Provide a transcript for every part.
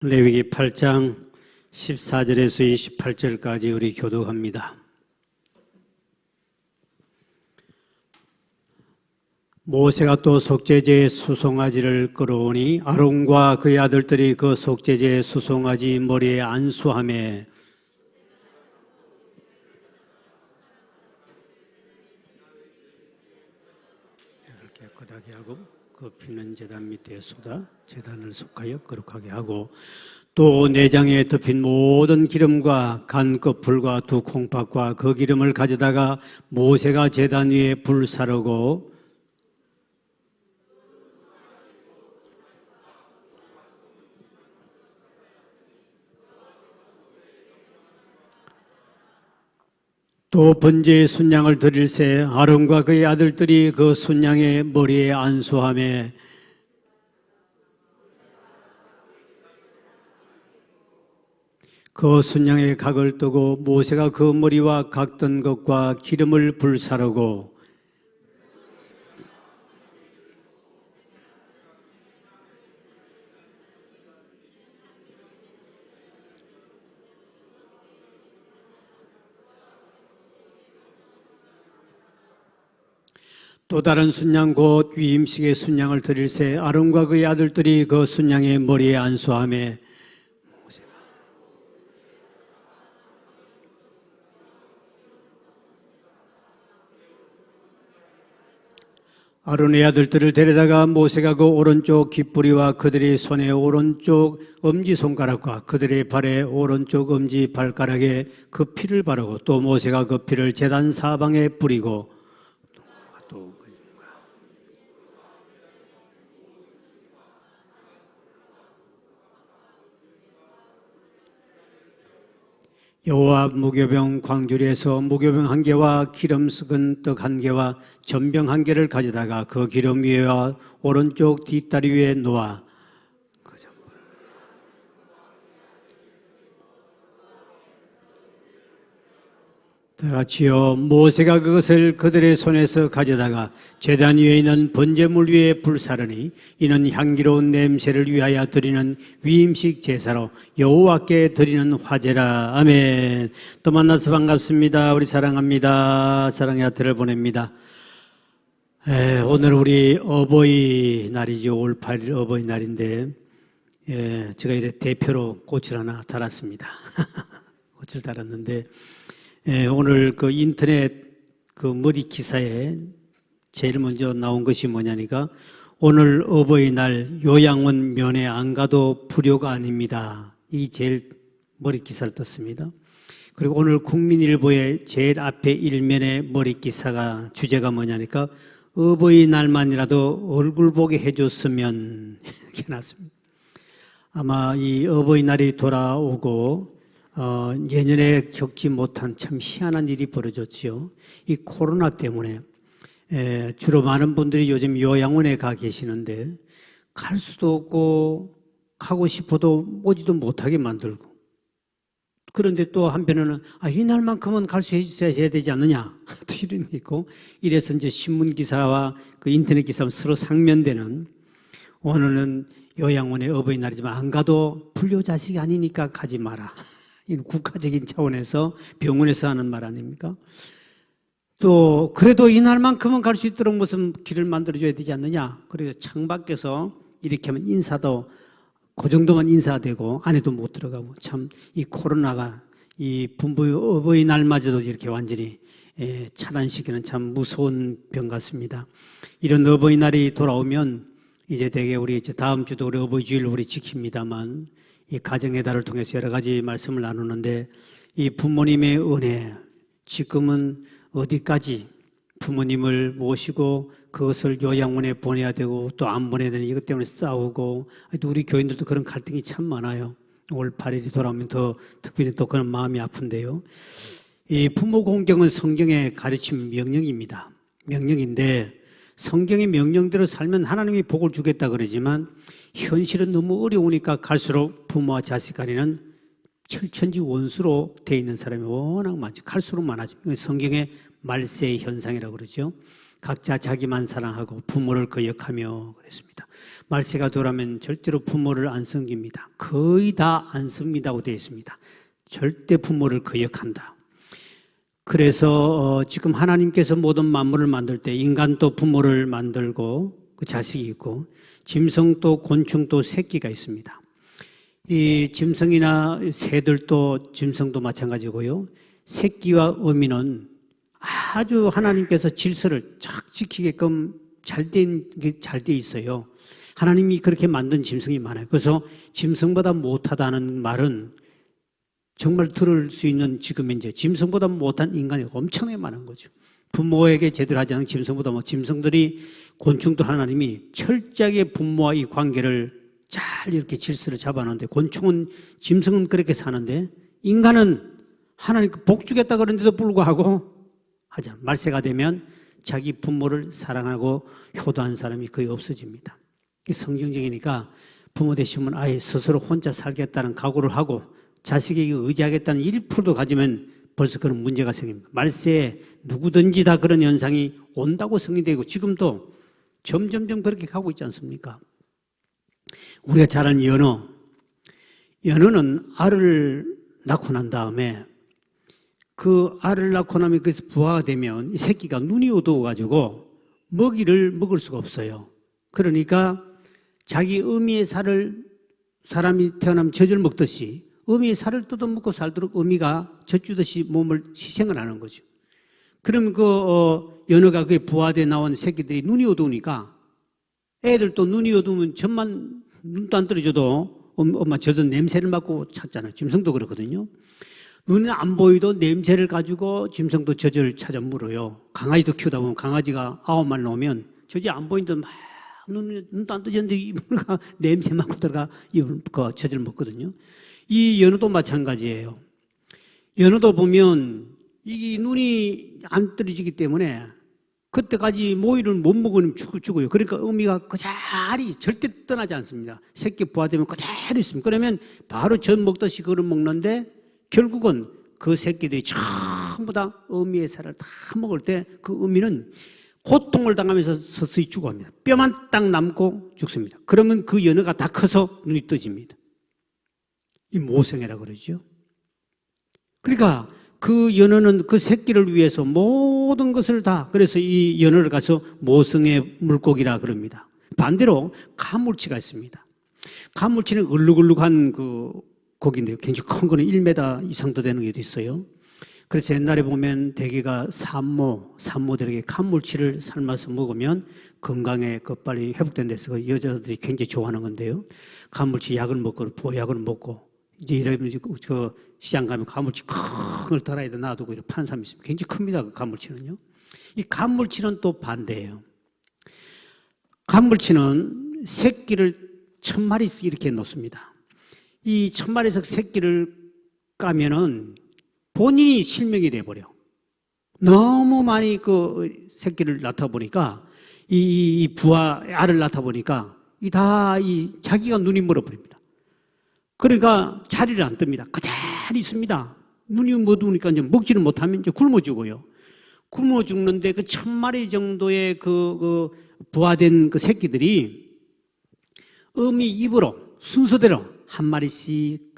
레위기 8장 14절에서 28절까지 우리 교독합니다. 모세가 또 속죄제의 수송아지를 끌어오니 아론과 그의 아들들이 그 속죄제의 수송아지 머리에 안수하며 깨끗하게 하고 그 피는 제단 밑에 쏟아 제단을 속하여 거룩하게 하고 또 내장에 덮인 모든 기름과 간 끝풀과 두 콩팥과 그 기름을 가져다가 모세가 제단 위에 불사르고 또 번제의 순양을 드릴새 아론과 그의 아들들이 그 순양의 머리에 안수하며 그 순양의 각을 뜨고 모세가 그 머리와 각던 것과 기름을 불사르고 또 다른 순양 곧 위임식의 순양을 드릴새 아론과 그의 아들들이 그 순양의 머리에 안수하며 아론의 아들들을 데려다가 모세가 그 오른쪽 깃뿌리와 그들의 손의 오른쪽 엄지손가락과 그들의 발의 오른쪽 엄지발가락에 그 피를 바르고 또 모세가 그 피를 제단 사방에 뿌리고 여호와 무교병 광주리에서 무교병 한 개와 기름 섞은 떡 한 개와 전병 한 개를 가져다가 그 기름 위에와 오른쪽 뒷다리 위에 놓아 다 같이요. 모세가 그것을 그들의 손에서 가져다가 제단 위에 있는 번제물 위에 불사르니 이는 향기로운 냄새를 위하여 드리는 위임식 제사로 여호와께 드리는 화제라. 아멘. 또 만나서 반갑습니다. 우리 사랑합니다. 사랑의 하트를 보냅니다. 오늘 우리 어버이날이죠. 올 8일 어버이날인데 제가 이래 대표로 꽃을 하나 달았습니다. 꽃을 달았는데 오늘 그 인터넷 그 머리 기사에 제일 먼저 나온 것이 뭐냐니까 오늘 어버이날 요양원 면회 안 가도 불효가 아닙니다. 이 제일 머리 기사를 떴습니다. 그리고 오늘 국민일보의 제일 앞에 일면의 머리 기사가 주제가 뭐냐니까 어버이날만이라도 얼굴 보게 해줬으면 이렇게 났습니다. 아마 이 어버이날이 돌아오고 예년에 겪지 못한 참 희한한 일이 벌어졌지요. 이 코로나 때문에 주로 많은 분들이 요즘 요양원에 가 계시는데 갈 수도 없고 가고 싶어도 오지도 못하게 만들고 그런데 또 한편으로는 이날만큼은 갈 수 있어야 되지 않느냐 또 이런 게 있고 이래서 이제 신문 기사와 그 인터넷 기사와 서로 상면되는 오늘은 요양원에 어버이날이지만 안 가도 불효자식이 아니니까 가지 마라. 국가적인 차원에서 병원에서 하는 말 아닙니까? 또 그래도 이날만큼은 갈 수 있도록 무슨 길을 만들어줘야 되지 않느냐. 그래서 창밖에서 이렇게 하면 인사도 그 정도만 인사되고 안에도 못 들어가고 참 이 코로나가 이 부모 어버이날마저도 이렇게 완전히 차단시키는 참 무서운 병 같습니다. 이런 어버이날이 돌아오면 이제 대개 우리 이제 다음 주도 우리 어버이 주일을 우리 지킵니다만 이 가정의 달을 통해서 여러 가지 말씀을 나누는데 이 부모님의 은혜 지금은 어디까지 부모님을 모시고 그것을 요양원에 보내야 되고 또 안 보내야 되는 이것 때문에 싸우고 또 우리 교인들도 그런 갈등이 참 많아요. 올 8일이 돌아오면 더 특별히 또 그런 마음이 아픈데요. 이 부모 공경은 성경의 가르침 명령입니다. 명령인데 성경의 명령대로 살면 하나님이 복을 주겠다 그러지만 현실은 너무 어려우니까 갈수록 부모와 자식 간에는 철천지 원수로 돼 있는 사람이 워낙 많죠. 갈수록 많아집니다. 성경의 말세의 현상이라고 그러죠. 각자 자기만 사랑하고 부모를 거역하며 그랬습니다. 말세가 돌아오면 절대로 부모를 안 섬깁니다. 거의 다 안 씁니다고 되어 있습니다. 절대 부모를 거역한다. 그래서 지금 하나님께서 모든 만물을 만들 때 인간도 부모를 만들고 그 자식이 있고 짐승도 곤충도 새끼가 있습니다. 이 짐승이나 새들도 짐승도 마찬가지고요. 새끼와 어미는 아주 하나님께서 질서를 쫙 지키게끔 잘 돼 있어요. 하나님이 그렇게 만든 짐승이 많아요. 그래서 짐승보다 못하다는 말은 정말 들을 수 있는 지금 이제 짐승보다 못한 인간이 엄청나게 많은 거죠. 부모에게 제대로 하지 않은 짐승보다 짐승들이 곤충도 하나님이 철저하게 부모와 이 관계를 잘 이렇게 질서를 잡아놓는데 곤충은 짐승은 그렇게 사는데 인간은 하나님 복 주겠다 그러는데도 불구하고 하자. 말세가 되면 자기 부모를 사랑하고 효도한 사람이 거의 없어집니다. 성경적이니까 부모 되시면 아예 스스로 혼자 살겠다는 각오를 하고 자식에게 의지하겠다는 1%도 가지면 벌써 그런 문제가 생깁니다. 말세에 누구든지 다 그런 현상이 온다고 성경되고 지금도 점점점 그렇게 가고 있지 않습니까? 우리가 잘 아는 연어는 알을 낳고 난 다음에 그 알을 낳고 나면 그래서 부화가 되면 이 새끼가 눈이 어두워가지고 먹이를 먹을 수가 없어요. 그러니까 자기 어미의 살을 사람이 태어나면 젖을 먹듯이 어미의 살을 뜯어먹고 살도록 어미가 젖주듯이 몸을 희생을 하는 거죠. 그러면 연어가 그게 부화돼 나온 새끼들이 눈이 어두우니까 애들도 눈이 어두우면 젖만 눈도 안 떨어져도 엄마 젖은 냄새를 맡고 찾잖아요. 짐승도 그렇거든요. 눈이 안 보이도 냄새를 가지고 짐승도 젖을 찾아 물어요. 강아지도 키우다 보면 강아지가 9마리 나오면 젖이 안 보이는데 막 눈도 안 떠졌는데 이불가 냄새 맡고 들어가 그 젖을 먹거든요. 이 연어도 마찬가지예요. 연어도 보면 이 눈이 안 떨어지기 때문에 그때까지 모이를 못 먹으면 죽어요. 그러니까 어미가 그자리 절대 떠나지 않습니다. 새끼 부화되면 그대로 있습니다. 그러면 바로 젖 먹듯이 그걸 먹는데 결국은 그 새끼들이 전부 다 어미의 살을 다 먹을 때 그 어미는 고통을 당하면서 서서히 죽어갑니다. 뼈만 딱 남고 죽습니다. 그러면 그 연어가 다 커서 눈이 떠집니다. 이 모성애라 그러죠. 그러니까 그 연어는 그 새끼를 위해서 모든 것을 다 그래서 이 연어를 가서 모성애 물고기라 그럽니다. 반대로 가물치가 있습니다. 가물치는 얼룩얼룩한 그 고기인데요. 굉장히 큰 거는 1m 이상도 되는 게도 있어요. 그래서 옛날에 보면 대개가 산모들에게 가물치를 삶아서 먹으면 건강에 빨리 회복된다서 그 여자들이 굉장히 좋아하는 건데요. 가물치 약을 먹고 보약을 먹고 이제 이러면 그 시장 가면 가물치 큰 걸 달아야 놔두고 이렇게 파는 사람이 있습니다. 굉장히 큽니다. 그 가물치는요. 이 가물치는 또 반대예요. 가물치는 새끼를 1000마리씩 이렇게 놓습니다. 이 1000마리씩 새끼를 까면은 본인이 실명이 돼버려. 너무 많이 그 새끼를 낳다 보니까 이 부화 알을 낳다 보니까 자기가 눈이 멀어버립니다. 그러니까 자리를 안 뜹니다. 그대로 있습니다. 눈이 어두우니까 이제 먹지를 못하면 이제 굶어 죽어요. 굶어 죽는데 그 1000마리 정도의 그 부화된 그 새끼들이 어미 입으로 순서대로 한 마리씩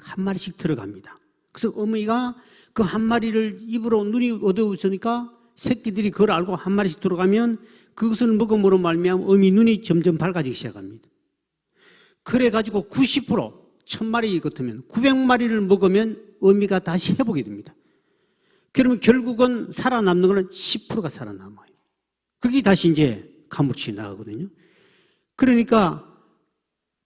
들어갑니다. 그래서 어미가 그 한 마리를 입으로 눈이 어두웠으니까 새끼들이 그걸 알고 한 마리씩 들어가면 그것을 먹음으로 말미암아 어미 눈이 점점 밝아지기 시작합니다. 그래가지고 90% 1000마리 같으면 900마리를 먹으면 어미가 다시 회복이 됩니다. 그러면 결국은 살아남는 거는 10%가 살아남아요. 그게 다시 이제 가물치 나가거든요. 그러니까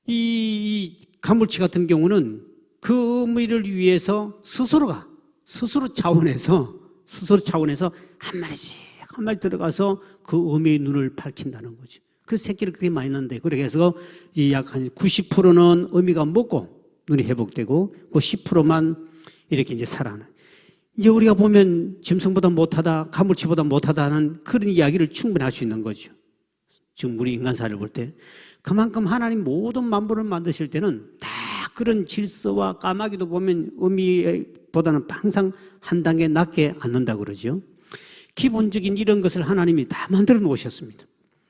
이 가물치 같은 경우는 그 어미를 위해서 스스로 차원에서 한 마리 들어가서 그 어미의 눈을 밝힌다는 거죠. 그 새끼를 그렇게 많이 낳는데 그렇게 해서 약 한 90%는 어미가 먹고 눈이 회복되고 그 10%만 이렇게 이제 살아나는. 이제 우리가 보면 짐승보다 못하다, 가물치보다 못하다는 그런 이야기를 충분히 할 수 있는 거죠. 지금 우리 인간사를 볼 때 그만큼 하나님 모든 만물을 만드실 때는 다 그런 질서와 까마귀도 보면 어미보다는 항상 한 단계 낮게 앉는다 그러죠. 기본적인 이런 것을 하나님이 다 만들어 놓으셨습니다.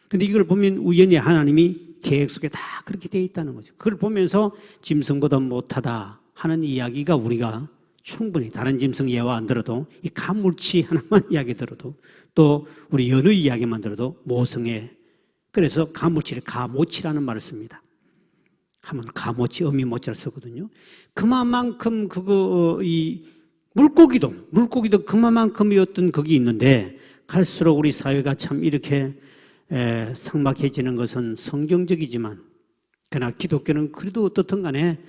근데 이걸 보면 우연히 하나님이 계획 속에 다 그렇게 되어 있다는 거죠. 그걸 보면서 짐승보다 못하다 하는 이야기가 우리가 충분히 다른 짐승 예화 안 들어도 이 가물치 하나만 이야기 들어도 또 우리 연어 이야기만 들어도 모성애, 그래서 가물치를 가모치라는 말을 씁니다. 하면 가모치, 어미모치를 쓰거든요. 그만큼 이 물고기도 그만큼의 어떤 그게 있는데 갈수록 우리 사회가 참 이렇게 삭막해지는 것은 성경적이지만 그러나 기독교는 그래도 어떻든 간에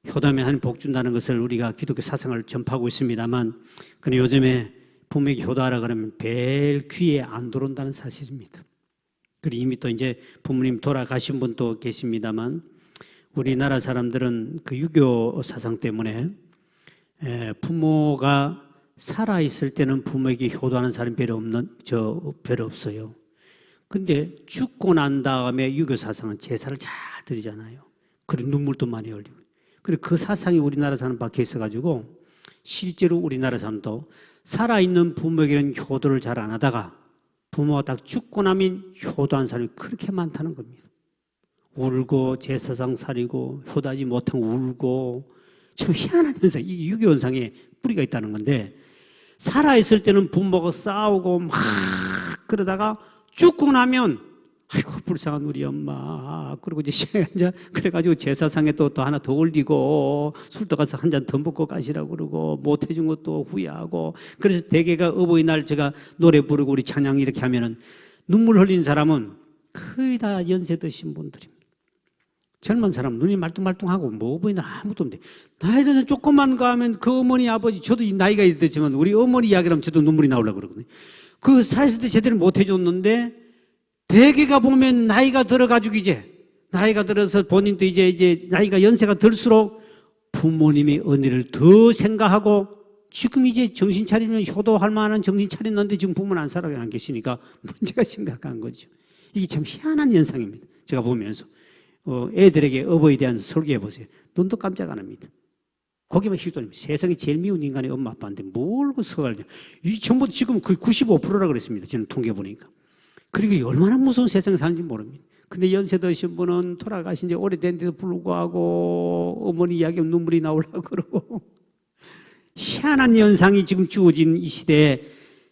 효담에 하나님 복 준다는 것을 우리가 기독교 사상을 전파하고 있습니다만 그런데 요즘에 부모에게 효도하라 그러면 별 귀에 안 들어온다는 사실입니다. 그리고 이미 또 이제 부모님 돌아가신 분도 계십니다만 우리나라 사람들은 그 유교 사상 때문에 부모가 살아있을 때는 부모에게 효도하는 사람이 별로 없어요. 근데 죽고 난 다음에 유교 사상은 제사를 잘 드리잖아요. 그리고 눈물도 많이 흘리고. 그리고 그 사상이 우리나라 사람 밖에 있어가지고 실제로 우리나라 사람도 살아있는 부모에게는 효도를 잘 안 하다가 부모가 딱 죽고 나면 효도한 사람이 그렇게 많다는 겁니다. 울고 제사상 차리고 효도하지 못하고 울고 참 희한한 현상, 이게 유교 현상에 뿌리가 있다는 건데 살아있을 때는 부모가 싸우고 막 그러다가 죽고 나면 아이고 불쌍한 우리 엄마 그리고 이제 그래가지고 제사상에 또 하나 더 올리고 술도 가서 한 잔 더 먹고 가시라고 그러고 못 해준 것도 후회하고 그래서 대개가 어버이날 제가 노래 부르고 우리 찬양 이렇게 하면은 눈물 흘린 사람은 거의 다 연세 드신 분들입니다. 젊은 사람 눈이 말뚱말뚱하고 뭐 어버이날 아무것도 없는데 나이 드는 조금만 가면 그 어머니 아버지 저도 나이가 있지만 우리 어머니 이야기를 하면 저도 눈물이 나오려고 그러거든요. 그 살았을 때 제대로 못 해줬는데 대개가 보면 나이가 들어가지고 이제 나이가 들어서 본인도 이제 나이가 연세가 들수록 부모님의 은혜를 더 생각하고 지금 이제 정신 차리면 효도할 만한 정신 차렸는데 지금 부모는 안 살아 안 계시니까 문제가 심각한 거죠. 이게 참 희한한 현상입니다. 제가 보면서 애들에게 어버이에 대한 설교해 보세요. 눈도 깜짝 안 합니다. 거기만 휘둘립니다. 세상에 제일 미운 인간이 엄마 아빠인데 뭘 그 서갈냐. 이 전부 지금 거의 95%라 그랬습니다. 저는 통계 보니까. 그리고 얼마나 무서운 세상에 사는지 모릅니다. 근데 연세 드신 분은 돌아가신 지 오래된데도 불구하고 어머니 이야기하면 눈물이 나오려고 그러고 희한한 현상이 지금 주어진 이 시대에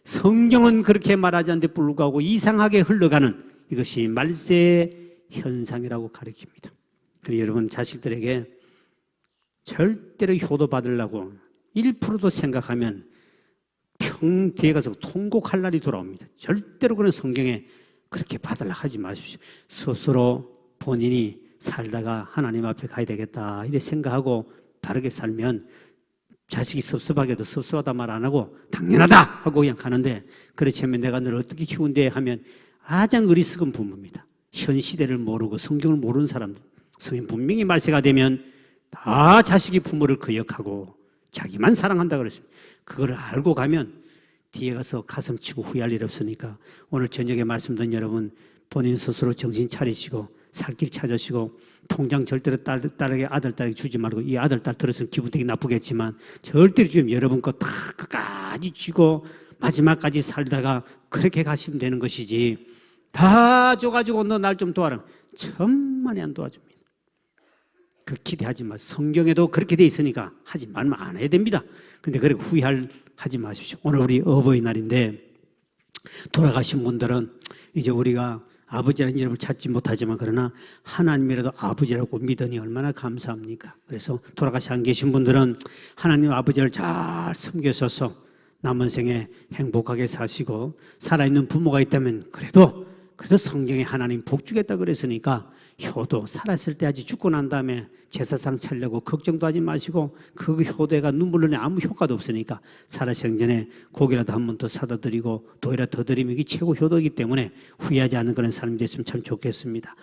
성경은 그렇게 말하지 않는데 불구하고 이상하게 흘러가는 이것이 말세 현상이라고 가르칩니다. 그래서 여러분 자식들에게 절대로 효도 받으려고 1%도 생각하면 평 뒤에 가서 통곡할 날이 돌아옵니다. 절대로 그런 성경에 그렇게 받으려고 하지 마십시오. 스스로 본인이 살다가 하나님 앞에 가야 되겠다 이렇게 생각하고 바르게 살면 자식이 섭섭하게도 섭섭하다 말 안 하고 당연하다 하고 그냥 가는데 그렇지 않으면 내가 너를 어떻게 키운대 하면 가장 어리석은 부모입니다. 현 시대를 모르고 성경을 모르는 사람들 성경 분명히 말세가 되면 다 자식이 부모를 거역하고 자기만 사랑한다 그랬습니다. 그걸 알고 가면 뒤에 가서 가슴 치고 후회할 일 없으니까 오늘 저녁에 말씀드린 여러분 본인 스스로 정신 차리시고 살 길 찾으시고 통장 절대로 딸에게 아들 딸에게 주지 말고 이 아들 딸 들었으면 기분 되게 나쁘겠지만 절대로 주면 여러분 거 다 끝까지 쥐고 마지막까지 살다가 그렇게 가시면 되는 것이지 다 줘가지고 너 날 좀 도와라 천만에 안 도와줍니다. 그 기대하지 마. 성경에도 그렇게 돼 있으니까 하지 말면 안 해야 됩니다. 근데 그렇게 하지 마십시오. 오늘 우리 어버이날인데 돌아가신 분들은 이제 우리가 아버지라는 이름을 찾지 못하지만 그러나 하나님이라도 아버지라고 믿으니 얼마나 감사합니까? 그래서 돌아가시 안 계신 분들은 하나님 아버지를 잘 섬기셔서 남은 생에 행복하게 사시고 살아있는 부모가 있다면 그래도 성경에 하나님 복 주겠다 그랬으니까 효도 살았을 때 아직 죽고 난 다음에 제사상 차리려고 걱정도 하지 마시고 그 효도가 눈물로 내 아무 효과도 없으니까 살아생 전에 고기라도 한 번 더 사다 드리고 돈이라도 더 드리면 이게 최고 효도이기 때문에 후회하지 않는 그런 사람이 됐으면 참 좋겠습니다.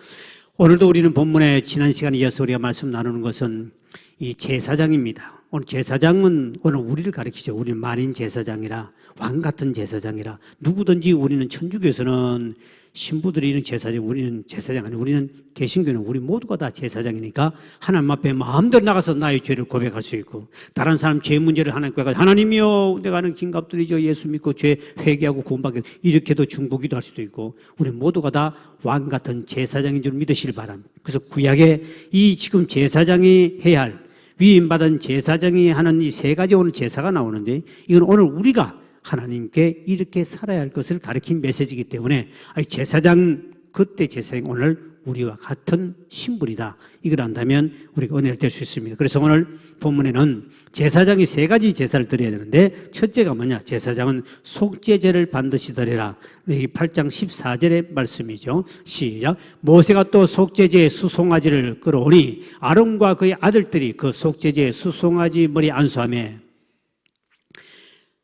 오늘도 우리는 본문에 지난 시간에 이어서 우리가 말씀 나누는 것은 이 제사장입니다. 오늘 제사장은 오늘 우리를 가르치죠. 우리는 만인 제사장이라, 왕 같은 제사장이라. 누구든지 우리는 천주교에서는 신부들이 이런 제사장, 우리는 제사장 아니고 우리는 개신교는 우리 모두가 다 제사장이니까 하나님 앞에 마음대로 나가서 나의 죄를 고백할 수 있고, 다른 사람 죄 문제를 하나님께 가서 하나님이여 내가 하는 긴갑들이죠, 예수 믿고 죄 회개하고 구원받게, 이렇게도 중보기도 할 수도 있고, 우리 모두가 다 왕 같은 제사장인 줄 믿으시길 바랍니다. 그래서 구약에 이 지금 제사장이 해야 할, 위임받은 제사장이 하는 이 세 가지 오늘 제사가 나오는데, 이건 오늘 우리가 하나님께 이렇게 살아야 할 것을 가르친 메시지이기 때문에, 제사장, 그때 제사장 오늘 우리와 같은 신분이다, 이걸 안다면 우리가 은혜를 될 수 있습니다. 그래서 오늘 본문에는 제사장이 세 가지 제사를 드려야 되는데, 첫째가 뭐냐? 제사장은 속죄제를 반드시 드려라. 여기 8장 14절의 말씀이죠. 시작. 모세가 또 속죄제의 수송아지를 끌어오니 아론과 그의 아들들이 그 속죄제의 수송아지 머리 안수하며,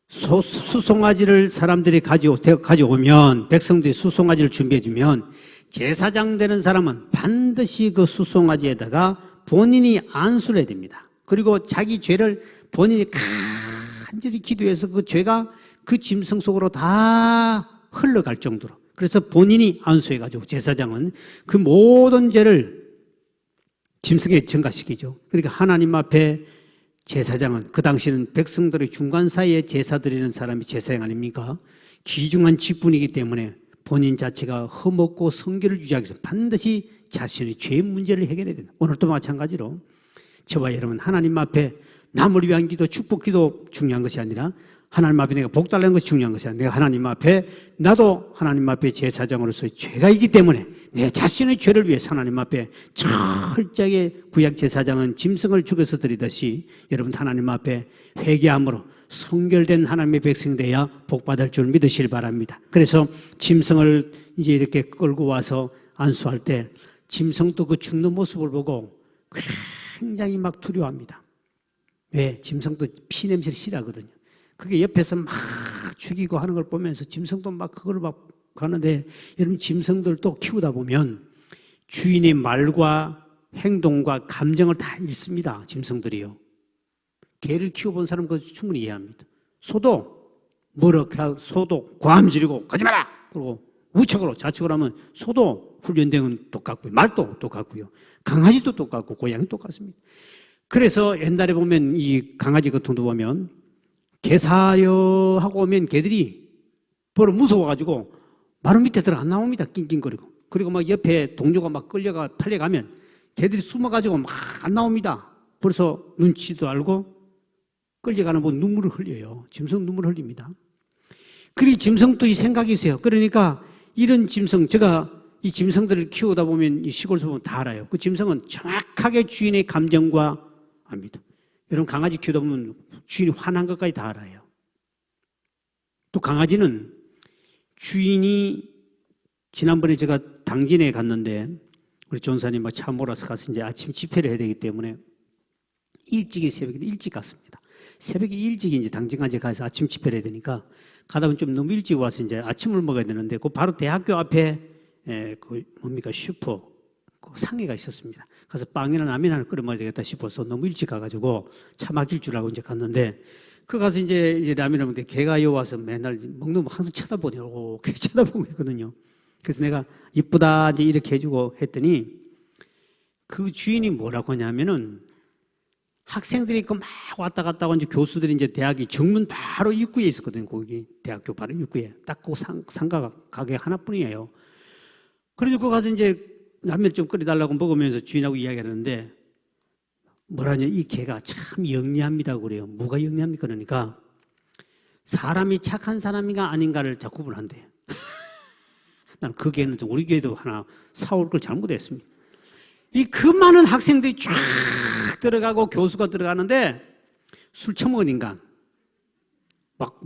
수송아지를 사람들이 가져오면, 백성들이 수송아지를 준비해주면 제사장 되는 사람은 반드시 그 수송아지에다가 본인이 안수를 해야 됩니다. 그리고 자기 죄를 본인이 간절히 기도해서 그 죄가 그 짐승 속으로 다 흘러갈 정도로, 그래서 본인이 안수해가지고 제사장은 그 모든 죄를 짐승에 전가시키죠. 그러니까 하나님 앞에 제사장은, 그 당시는 백성들의 중간 사이에 제사 드리는 사람이 제사장 아닙니까? 귀중한 직분이기 때문에 본인 자체가 흠없고 성결을 유지하기 위해서 반드시 자신의 죄 문제를 해결해야 된다. 오늘도 마찬가지로 저와 여러분, 하나님 앞에 남을 위한 기도, 축복 기도 중요한 것이 아니라 하나님 앞에 내가 복 달라는 것이 중요한 것이 아니라, 내가 하나님 앞에, 나도 하나님 앞에 제사장으로서의 죄가 있기 때문에 내 자신의 죄를 위해서 하나님 앞에 철저하게, 구약 제사장은 짐승을 죽여서 드리듯이 여러분 하나님 앞에 회개함으로 성결된 하나님의 백성이 돼야 복받을 줄 믿으시길 바랍니다. 그래서 짐승을 이제 이렇게 끌고 와서 안수할 때 짐승도 그 죽는 모습을 보고 굉장히 막 두려워합니다. 왜? 짐승도 피 냄새를 싫어하거든요. 그게 옆에서 막 죽이고 하는 걸 보면서 짐승도 막 그걸 막 가는데, 여러분 짐승들도 키우다 보면 주인의 말과 행동과 감정을 다 읽습니다. 짐승들이요. 개를 키워본 사람은 그거 충분히 이해합니다. 소도 소도 고함 지르고 가지 마라 그러고 우측으로 좌측으로 하면 소도 훈련된 건 똑같고요, 말도 똑같고요, 강아지도 똑같고 고양이 똑같습니다. 그래서 옛날에 보면 이 강아지 같은 거 보면 개 사려 하고 오면 개들이 벌어 무서워가지고 마루 밑에 들어 안 나옵니다. 낑낑거리고. 그리고 막 옆에 동료가 막 팔려가면 개들이 숨어가지고 막 안 나옵니다. 벌써 눈치도 알고 끌려가는 분 눈물을 흘려요. 짐승 눈물을 흘립니다. 그리 짐승도 이 생각이 있어요. 그러니까 이런 짐승, 제가 이 짐승들을 키우다 보면 이 시골에서 보면 다 알아요. 그 짐승은 정확하게 주인의 감정과 압니다. 여러분 강아지 키우다 보면 주인이 화난 것까지 다 알아요. 또 강아지는 주인이, 지난번에 제가 당진에 갔는데 우리 전사님 막 차 몰아서 가서 이제 아침 집회를 해야 되기 때문에 새벽에 일찍 갔습니다. 새벽에 일찍 이제 당진까지 가서 아침 집회를 해야 되니까 가다 보면 좀 너무 일찍 와서 이제 아침을 먹어야 되는데, 그 바로 대학교 앞에 그 뭡니까 슈퍼 그 상해가 있었습니다. 가서 빵이나 라면 하나 끓여 먹어야 되겠다 싶어서 너무 일찍 가가지고 차 막힐 줄 알고 이제 갔는데, 그 가서 이제 라면을 먹는데 개가 와서 맨날 먹는 거 항상 쳐다보네요. 이렇게 쳐다보고 있거든요. 그래서 내가 이쁘다 이제 이렇게 해주고 했더니 그 주인이 뭐라고 하냐면은, 학생들이 막 왔다 갔다 하고 이제 교수들이 이제 대학이 정문 바로 입구에 있었거든요. 거기 대학교 바로 입구에 딱 그 상가 가게 하나뿐이에요. 그래서 거기 가서 이제 라면 좀 끓여달라고 먹으면서 주인하고 이야기하는데, 뭐라냐, 이 개가 참 영리합니다 그래요. 뭐가 영리합니까? 그러니까 사람이 착한 사람인가 아닌가를 자꾸 구분한대요. 난 그 개는 우리 교회도 하나 사올 걸 잘못했습니다. 이 그 많은 학생들이 쫙 들어가고 교수가 들어가는데 술 처먹은 인간, 막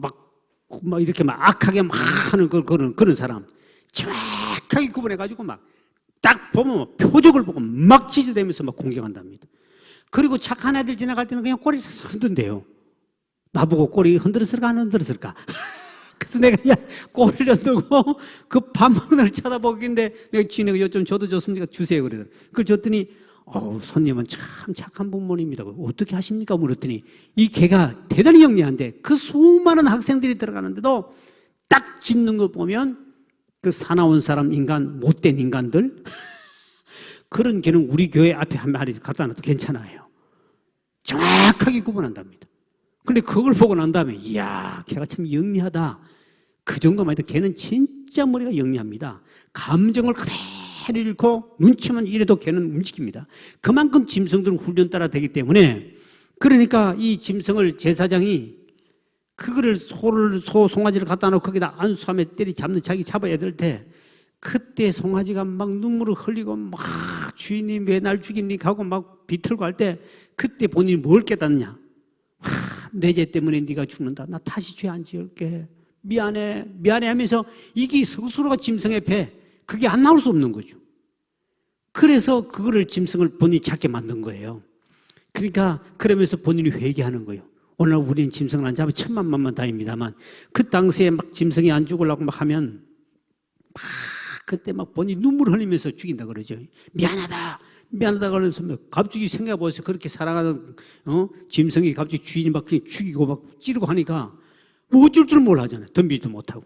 이렇게 막 악하게 막 하는 그런 사람 정확하게 구분해가지고 막 딱 보면 표적을 보고 막 지지대면서 막 공격한답니다. 그리고 착한 애들 지나갈 때는 그냥 꼬리 흔든대요. 나보고 꼬리 흔들었을까 안 흔들었을까? 그래서 내가 꼬리를 흔들고 그 밥 먹는 걸 쳐다보기인데, 내가 주인에게 좀 줘도 좋습니까? 주세요 그러더라고요. 그걸 줬더니 손님은 참 착한 부모님입니다. 어떻게 하십니까? 물었더니 이 개가 대단히 영리한데 그 수많은 학생들이 들어가는데도 딱 짖는 거 보면 그 사나운 사람 인간, 못된 인간들 그런 개는 우리 교회 앞에 한 마리 갖다 놔도 괜찮아요. 정확하게 구분한답니다. 근데 그걸 보고 난 다음에 이야, 걔가 참 영리하다. 그 정도만 해도 걔는 진짜 머리가 영리합니다. 감정을 그대로 잃고 눈치만 이래도 걔는 움직입니다. 그만큼 짐승들은 훈련 따라 되기 때문에 그러니까 이 짐승을 제사장이 그거를 송아지를 갖다 놓고 거기다 안수하며 때리잡는 자기 잡아야 될 때 그때 송아지가 막 눈물을 흘리고 막 주인님 왜 날 죽입니까 하고 막 비틀고 할 때 그때 본인이 뭘 깨닫느냐. 내 죄 때문에 네가 죽는다. 나 다시 죄 안 지을게. 미안해 하면서 이게 스스로가 짐승의 배, 그게 안 나올 수 없는 거죠. 그래서 그거를 짐승을 본인이 작게 만든 거예요. 그러니까 그러면서 본인이 회개하는 거예요. 오늘 우리는 짐승을 안 잡으면 천만만만 다입니다만 그 당시에 막 짐승이 안 죽으려고 막 하면 막 그때 막 본인이 눈물 흘리면서 죽인다 그러죠. 미안하다 그러면서 갑자기 생각해보세요. 그렇게 살아가는 짐승이 갑자기 주인이 막 죽이고 막 찌르고 하니까 뭐 어쩔 줄 몰라하잖아요. 덤비지도 못하고.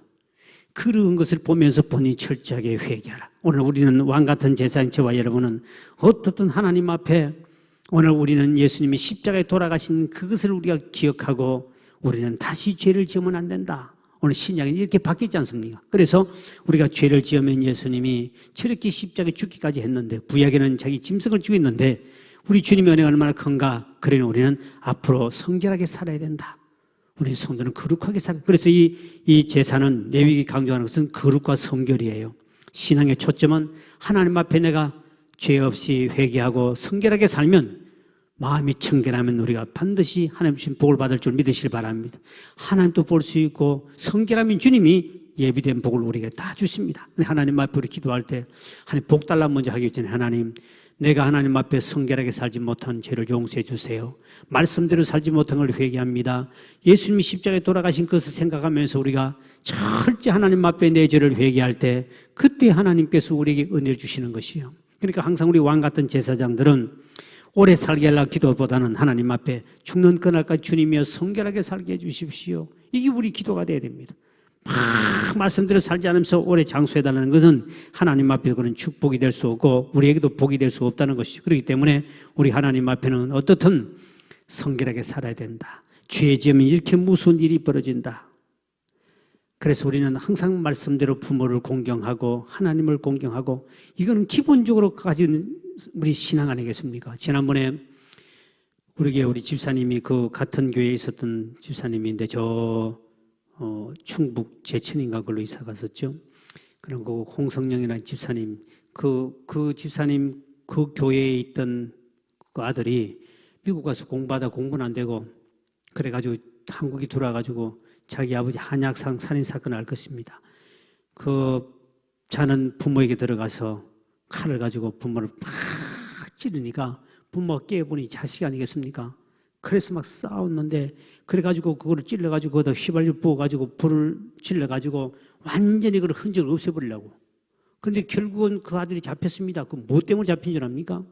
그런 것을 보면서 본인이 철저하게 회개하라. 오늘 우리는 왕같은 제사장 저와 여러분은 어떻든 하나님 앞에 오늘 우리는 예수님이 십자가에 돌아가신 그것을 우리가 기억하고 우리는 다시 죄를 지으면 안 된다. 오늘 신약이 이렇게 바뀌지 않습니까? 그래서 우리가 죄를 지으면 예수님이 저렇게 십자가에 죽기까지 했는데 구약에는 자기 짐승을 죽였는데 우리 주님의 은혜가 얼마나 큰가. 그러니 우리는 앞으로 성결하게 살아야 된다. 우리 성도는 거룩하게 살아야 된다. 그래서 이 제사는 레위기 강조하는 것은 거룩과 성결이에요. 신앙의 초점은 하나님 앞에 내가 죄 없이 회개하고 성결하게 살면 마음이 청결하면 우리가 반드시 하나님 주신 복을 받을 줄 믿으시길 바랍니다. 하나님도 볼 수 있고 성결하면 주님이 예비된 복을 우리에게 다 주십니다. 하나님 앞에 우리 기도할 때 하나님 복 달라 먼저 하기 전에 하나님 내가 하나님 앞에 성결하게 살지 못한 죄를 용서해 주세요. 말씀대로 살지 못한 걸 회개합니다. 예수님이 십자가에 돌아가신 것을 생각하면서 우리가 철저히 하나님 앞에 내 죄를 회개할 때 그때 하나님께서 우리에게 은혜를 주시는 것이요. 그러니까 항상 우리 왕 같은 제사장들은 오래 살게 하려고 기도보다는 하나님 앞에 죽는 그날까지 주님이여 성결하게 살게 해 주십시오. 이게 우리 기도가 돼야 됩니다. 막 말씀대로 살지 않으면서 오래 장수해달라는 것은 하나님 앞에 그런 축복이 될 수 없고 우리에게도 복이 될 수 없다는 것이죠. 그렇기 때문에 우리 하나님 앞에는 어떻든 성결하게 살아야 된다. 죄 지으면 이렇게 무서운 일이 벌어진다. 그래서 우리는 항상 말씀대로 부모를 공경하고 하나님을 공경하고 이거는 기본적으로 가진 우리 신앙 아니겠습니까? 지난번에 우리 집사님이 그 같은 교회에 있었던 집사님인데 충북 제천인가 걸로 이사 갔었죠. 그런 거 홍성령이라는 집사님 그 집사님 그 교회에 있던 그 아들이 미국 가서 공부하다 공부는 안 되고 그래가지고 한국에 들어와가지고 자기 아버지 한약상 살인사건을 알 것입니다. 그 자는 부모에게 들어가서 칼을 가지고 부모를 팍 찌르니까 부모가 깨어보니 자식 아니겠습니까? 그래서 막 싸웠는데 그래가지고 그거를 찔러가지고 거기다 휘발유 부어가지고 불을 질러가지고 완전히 그 흔적을 없애버리려고. 그런데 결국은 그 아들이 잡혔습니다. 그 뭐 때문에 잡힌 줄 압니까?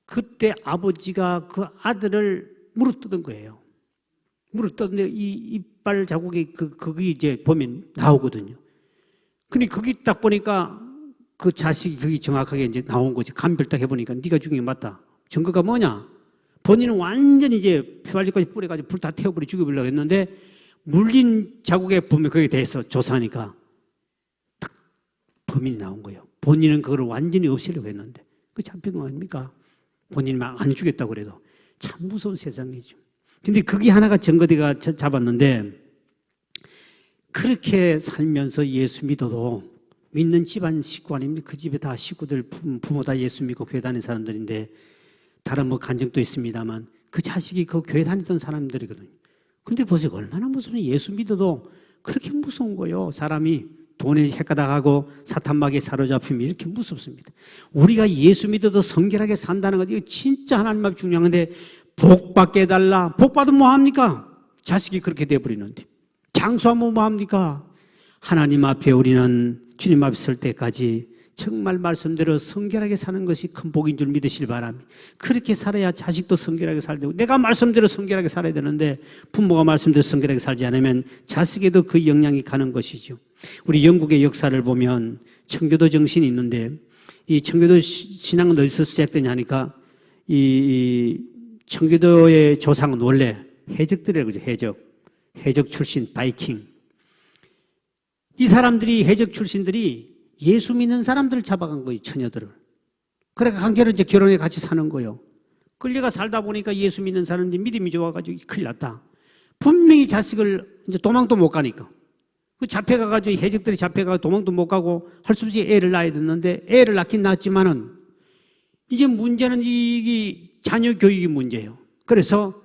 그때 아버지가 그 아들을 물어뜯은 거예요. 물어뜯는데 이 이빨 자국이 그게 이제 보면 나오거든요. 근데 거기 딱 보니까 그 자식이 거기 정확하게 이제 나온 거지. 감별 딱 해보니까 네가 죽인 게 맞다. 증거가 뭐냐? 본인은 완전히 이제 휘발유까지 뿌려가지고 불 다 태워버리 죽여버리려고 했는데 물린 자국에 보면 거기에 대해서 조사하니까 딱 범인이 나온 거예요. 본인은 그걸 완전히 없애려고 했는데 그 잡힌 거 아닙니까? 본인이 막 안 죽였다고 그래도 참 무서운 세상이죠. 근데 그게 하나가 증거대가 잡았는데 그렇게 살면서 예수 믿어도 믿는 집안 식구 아닙니까? 그 집에 다 식구들 부모 다 예수 믿고 교회 다니는 사람들인데 다른 뭐 간증도 있습니다만 그 자식이 그 교회 다니던 사람들이거든요. 근데 보세요. 얼마나 무서운 예수 믿어도 그렇게 무서운 거예요. 사람이 돈에 헷가닥하고 사탄막에 사로잡히면 이렇게 무섭습니다. 우리가 예수 믿어도 성결하게 산다는 것 이거 진짜 하나님 앞에 중요한데 복 받게 해달라. 복 받으면 뭐합니까? 자식이 그렇게 돼버리는데 장수하면 뭐합니까? 하나님 앞에 우리는 주님 앞에 설 때까지 정말 말씀대로 성결하게 사는 것이 큰 복인 줄 믿으실 바랍니다. 그렇게 살아야 자식도 성결하게 살야 되고, 내가 말씀대로 성결하게 살아야 되는데 부모가 말씀대로 성결하게 살지 않으면 자식에도 그 영향이 가는 것이죠. 우리 영국의 역사를 보면 청교도 정신이 있는데, 이 청교도 신앙은 어디서 시작되냐 하니까 이 청교도의 조상은 원래 해적들이라고 그러죠. 해적 출신 바이킹. 이 사람들이, 해적 출신들이 예수 믿는 사람들을 잡아간 거예요, 처녀들을. 그러니까 강제로 이제 결혼해 같이 사는 거예요. 끌려가 살다 보니까 예수 믿는 사람들이 믿음이 좋아가지고 큰일 났다. 분명히 자식을 이제 도망도 못 가니까. 그 잡혀가가지고, 해적들이 잡혀가고 도망도 못 가고 할 수 없이 애를 낳아야 됐는데, 애를 낳긴 낳았지만은 이제 문제는 이 자녀 교육이 문제예요. 그래서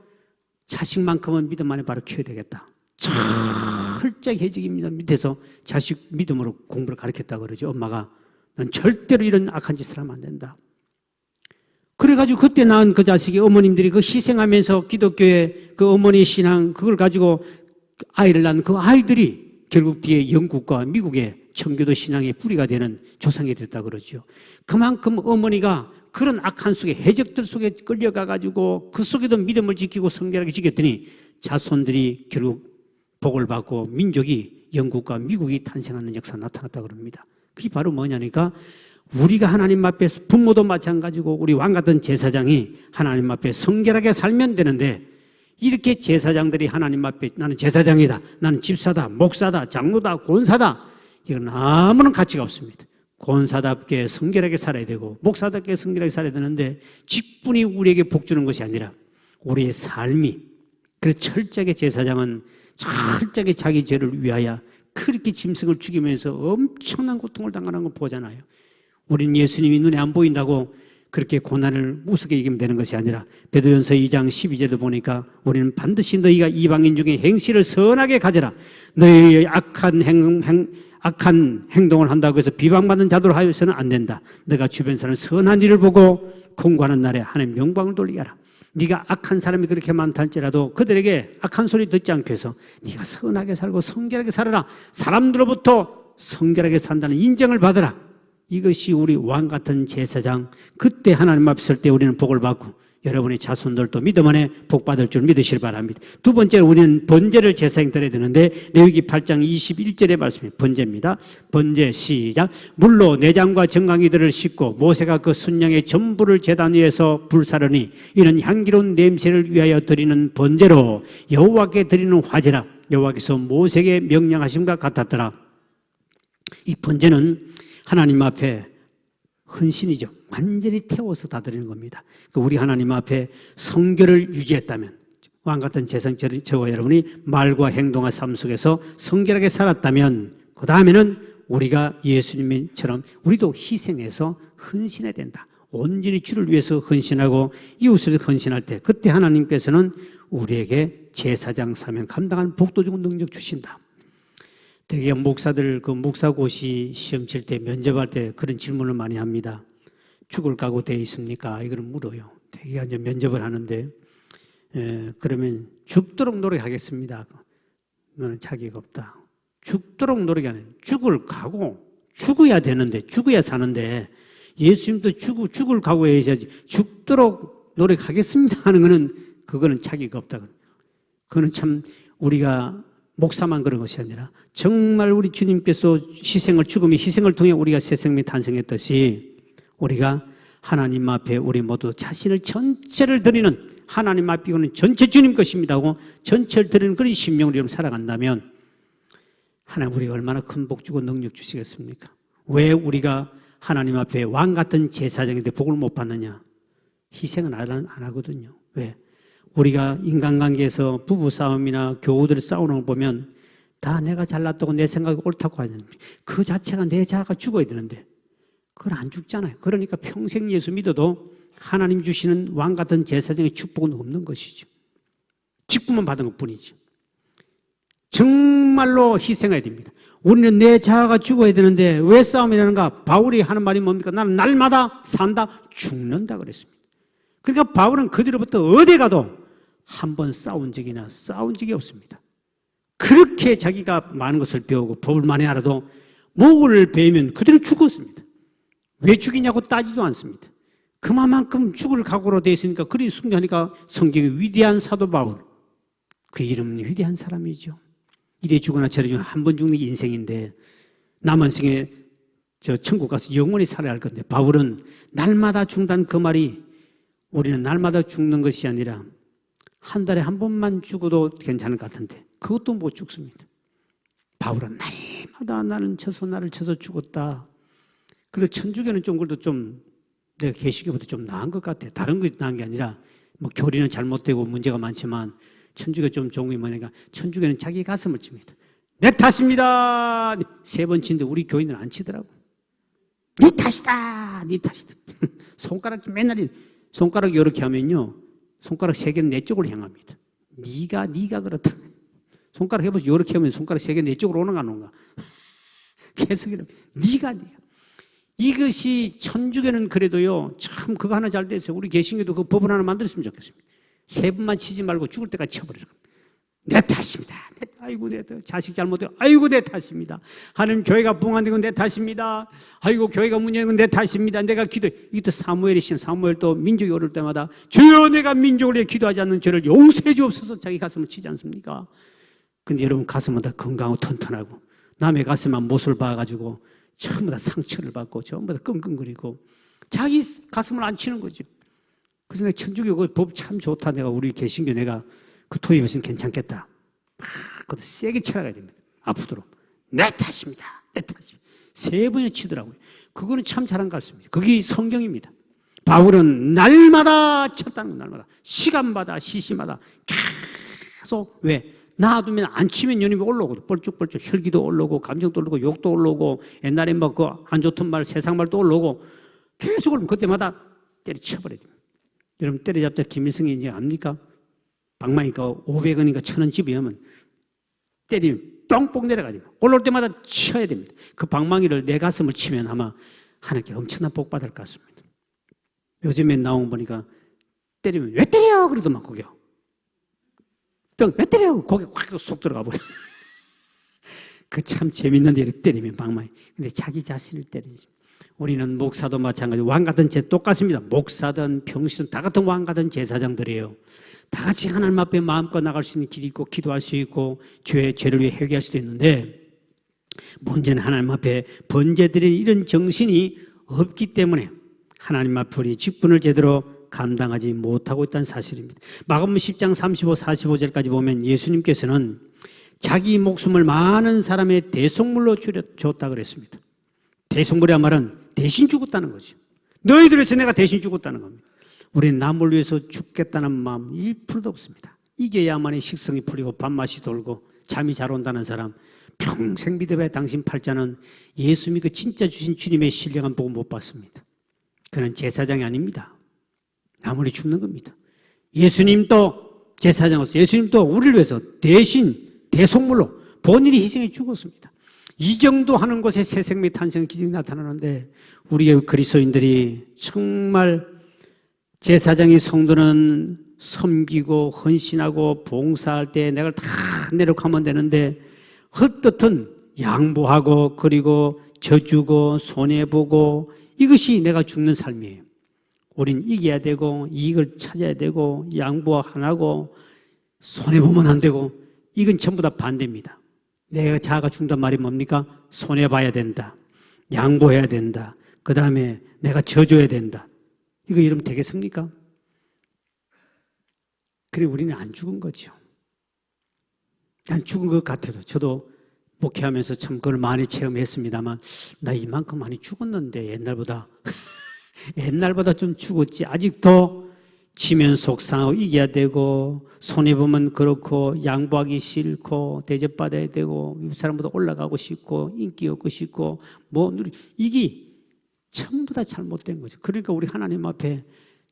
자식만큼은 믿음 안에 바로 키워야 되겠다. 철저히 해적입니다. 밑에서 자식 믿음으로 공부를 가르쳤다 그러죠. 엄마가 넌 절대로 이런 악한 짓을 하면 안 된다. 그래가지고 그때 낳은 그 자식이, 어머님들이 그 희생하면서 기독교의 그 어머니 신앙 그걸 가지고 아이를 낳은 그 아이들이 결국 뒤에 영국과 미국의 청교도 신앙의 뿌리가 되는 조상이 됐다 그러죠. 그만큼 어머니가 그런 악한 속에, 해적들 속에 끌려가가지고 그 속에도 믿음을 지키고 성결하게 지켰더니 자손들이 결국 복을 받고 민족이, 영국과 미국이 탄생하는 역사가 나타났다 그럽니다. 그게 바로 뭐냐니까, 우리가 하나님 앞에, 부모도 마찬가지고 우리 왕 같은 제사장이 하나님 앞에 성결하게 살면 되는데, 이렇게 제사장들이 하나님 앞에 나는 제사장이다, 나는 집사다, 목사다, 장로다, 권사다, 이건 아무런 가치가 없습니다. 권사답게 성결하게 살아야 되고 목사답게 성결하게 살아야 되는데, 직분이 우리에게 복 주는 것이 아니라 우리의 삶이, 그래서 철저하게 제사장은 철저하게 자기 죄를 위하여 그렇게 짐승을 죽이면서 엄청난 고통을 당하는 걸 보잖아요. 우리는 예수님이 눈에 안 보인다고 그렇게 고난을 우습게 이기면 되는 것이 아니라, 베드로전서 2장 12절도 보니까 우리는 반드시 너희가 이방인 중에 행실을 선하게 가져라. 너희의 악한 행동을 한다고 해서 비방받는 자도로 하여서는 안 된다. 너가 주변 사람 선한 일을 보고 공고하는 날에 하나님 영광을 돌리게 하라. 네가 악한 사람이 그렇게 많다 할지라도 그들에게 악한 소리 듣지 않게 해서 네가 선하게 살고 성결하게 살아라. 사람들로부터 성결하게 산다는 인정을 받아라. 이것이 우리 왕 같은 제사장, 그때 하나님 앞에 설 때 우리는 복을 받고 여러분의 자손들도 믿음 안에 복 받을 줄 믿으시기 바랍니다. 두 번째로 우리는 번제를 제사장에 드려야 되는데, 레위기 8장 21절의 말씀이 번제입니다. 번제 시작. 물로 내장과 정강이들을 씻고 모세가 그 순양의 전부를 제단 위에서 불사르니 이는 향기로운 냄새를 위하여 드리는 번제로 여호와께 드리는 화제라. 여호와께서 모세에게 명령하심과 같았더라. 이 번제는 하나님 앞에 헌신이죠. 완전히 태워서 다 드리는 겁니다. 우리 하나님 앞에 성결을 유지했다면, 왕 같은 제사장 저와 여러분이 말과 행동과 삶 속에서 성결하게 살았다면, 그 다음에는 우리가 예수님처럼 우리도 희생해서 헌신해야 된다. 온전히 주를 위해서 헌신하고 이웃을 헌신할 때, 그때 하나님께서는 우리에게 제사장 사명 감당하는 복도 주고 능력 주신다. 되게 목사들 그 목사고시 시험 칠 때, 면접할 때 그런 질문을 많이 합니다. 죽을 각오 되어 있습니까? 이걸 물어요. 되게 이제 면접을 하는데, 그러면 죽도록 노력하겠습니다. 너는 자격이 없다. 죽도록 노력하는, 죽을 각오, 죽어야 되는데, 죽어야 사는데, 예수님도 죽을 각오해야지, 죽도록 노력하겠습니다 하는 거는, 그거는 자격이 없다. 그거는 참 우리가 목사만 그런 것이 아니라 정말 우리 주님께서 죽음의 희생을 통해 우리가 새 생명이 탄생했듯이, 우리가 하나님 앞에 우리 모두 자신을 전체를 드리는, 하나님 앞에 이거는 전체 주님 것입니다 하고 전체를 드리는 그런 심령으로 살아간다면, 하나님 우리가 얼마나 큰 복 주고 능력 주시겠습니까? 왜 우리가 하나님 앞에 왕 같은 제사장인데 복을 못 받느냐? 희생은 안 하거든요. 왜? 우리가 인간관계에서 부부싸움이나 교우들 싸우는 걸 보면 다 내가 잘났다고 내 생각이 옳다고 하는, 그 자체가 내 자아가 죽어야 되는데 그걸 안 죽잖아요. 그러니까 평생 예수 믿어도 하나님 주시는 왕 같은 제사장의 축복은 없는 것이죠. 직분만 받은 것뿐이지. 정말로 희생해야 됩니다. 우리는 내 자아가 죽어야 되는데 왜 싸움이라는가? 바울이 하는 말이 뭡니까? 나는 날마다 산다, 죽는다 그랬습니다. 그러니까 바울은 그들로부터 어디 가도 한 번 싸운 적이 없습니다. 그렇게 자기가 많은 것을 배우고 법을 많이 알아도 목을 베면 그대로 죽었습니다. 왜 죽이냐고 따지도 않습니다. 그만큼 죽을 각오로 되어 있으니까 그리 숭배하니까 성경의 위대한 사도 바울, 그 이름은 위대한 사람이죠. 이래 죽거나 저래 죽거나 한 번 죽는 게 인생인데 남은 생에 저 천국 가서 영원히 살아야 할 건데 바울은 날마다 죽는다는 그 말이 우리는 날마다 죽는 것이 아니라 한 달에 한 번만 죽어도 괜찮을 것 같은데 그것도 못 죽습니다. 바울은 날마다 나를 쳐서 죽었다. 그리고 천주교는 좀 그래도 좀 내가 계시교보다 좀 나은 것 같아. 다른 거 나은 게 아니라 뭐 교리는 잘못되고 문제가 많지만 천주교 좀 좋은 게 뭐냐니까 천주교는 자기 가슴을 칩니다. 내 탓입니다. 3번 치는데 우리 교인은 안 치더라고. 네 탓이다. 네 탓이다. 손가락 맨날 손가락 이렇게 하면요. 손가락 3개는 내 쪽으로 향합니다. 네가 그렇다. 손가락 해보세요. 이렇게 하면 손가락 3개 내 쪽으로 오는가 안 오는가. 계속 이러면 네가. 이것이 천주교는 그래도요. 참 그거 하나 잘 됐어요. 우리 개신교도 그 법을 하나 만들었으면 좋겠습니다. 3번만 치지 말고 죽을 때까지 쳐버리라. 내 탓입니다. 아이고 내 탓. 자식 잘못해요. 아이고 내 탓입니다. 하나님 교회가 붕괴된 건 내 탓입니다. 아이고 교회가 문제된 건 내 탓입니다. 내가 기도해. 이것도 사무엘이 신 사무엘도 민족이 오를 때마다 주여 내가 민족을 위해 기도하지 않는 죄를 용서해 주옵소서 자기 가슴을 치지 않습니까? 근데 여러분 가슴은 다 건강하고 튼튼하고 남의 가슴만 못을 봐가지고 전부 다 상처를 받고 전부 다 끙끙거리고 자기 가슴을 안 치는 거죠. 그래서 내가 천주교 그 법 참 좋다. 내가 우리 개신교 내가 그 토입에서는 괜찮겠다. 그것도 세게 쳐나가야 됩니다. 아프도록. 내 탓입니다. 내 탓입니다. 3번이나 치더라고요. 그거는 참 잘한 것 같습니다. 그게 성경입니다. 바울은 날마다 쳤다는 거 날마다. 시간마다 시시마다 계속 왜? 놔두면 안 치면 연임이 올라오고 뻘쭉뻘쭉 혈기도 올라오고 감정도 올라오고 욕도 올라오고 옛날에 뭐 그 안 좋던 말 세상 말도 올라오고 계속 올라오면 그때마다 때려쳐버려야 됩니다. 여러분 때려잡자 김일성이 이제 압니까? 방망이가 500원인가 1000원 집이면 때리면 뻥뻥 내려가야 됩니다. 올라올 때마다 쳐야 됩니다. 그 방망이를 내 가슴을 치면 아마 하나님께 엄청난 복 받을 것 같습니다. 요즘에 나온 거 보니까 때리면 왜 때려? 그래도 막 거기요. 왜 때려? 거기 확 쏙 들어가 버려. 그 참 재밌는 데 때리면 방망이. 근데 자기 자신을 때리지. 우리는 목사도 마찬가지로 왕 같은 제 똑같습니다. 목사든 평시든 다 같은 왕 같은 제사장들이에요. 다 같이 하나님 앞에 마음껏 나갈 수 있는 길이 있고 기도할 수 있고 죄를 위해 회개할 수도 있는데 문제는 하나님 앞에 번제드리는 이런 정신이 없기 때문에 하나님 앞에 우리 직분을 제대로 감당하지 못하고 있다는 사실입니다. 마가복음 10장 35, 45절까지 보면 예수님께서는 자기 목숨을 많은 사람의 대속물로 줬다 그랬습니다. 대속물이란 말은 대신 죽었다는 거죠. 너희들 위해서 내가 대신 죽었다는 겁니다. 우리는 남을 위해서 죽겠다는 마음 1%도 없습니다. 이겨야만이 식성이 풀리고 밥맛이 돌고 잠이 잘 온다는 사람 평생 믿어봐야 당신 팔자는 예수 믿고 진짜 주신 주님의 신령한 복음 못 받습니다. 그는 제사장이 아닙니다. 남을 위해 죽는 겁니다. 예수님도 제사장으로서 예수님도 우리를 위해서 대신 대속물로 본인이 희생해 죽었습니다. 이 정도 하는 곳에 새 생명의 탄생의 기적이 나타나는데 우리 그리스도인들이 정말 제사장의 성도는 섬기고 헌신하고 봉사할 때 내가 다 내려가면 되는데 헛되은 양보하고 그리고 져주고 손해보고 이것이 내가 죽는 삶이에요. 우린 이겨야 되고 이익을 찾아야 되고 양보 안 하고 손해보면 안 되고 이건 전부 다 반대입니다. 내가 자아가 죽는단 말이 뭡니까? 손해봐야 된다. 양보해야 된다. 그 다음에 내가 져줘야 된다. 이거 이러면 되겠습니까? 그래 우리는 안 죽은 거죠. 안 죽은 것 같아도 저도 목회하면서 참 그걸 많이 체험했습니다만 나 이만큼 많이 죽었는데 옛날보다 좀 죽었지. 아직도 지면 속상하고 이겨야 되고 손해보면 그렇고 양보하기 싫고 대접받아야 되고 이 사람보다 올라가고 싶고 인기 얻고 싶고 이게 전부 다 잘못된 거죠. 그러니까 우리 하나님 앞에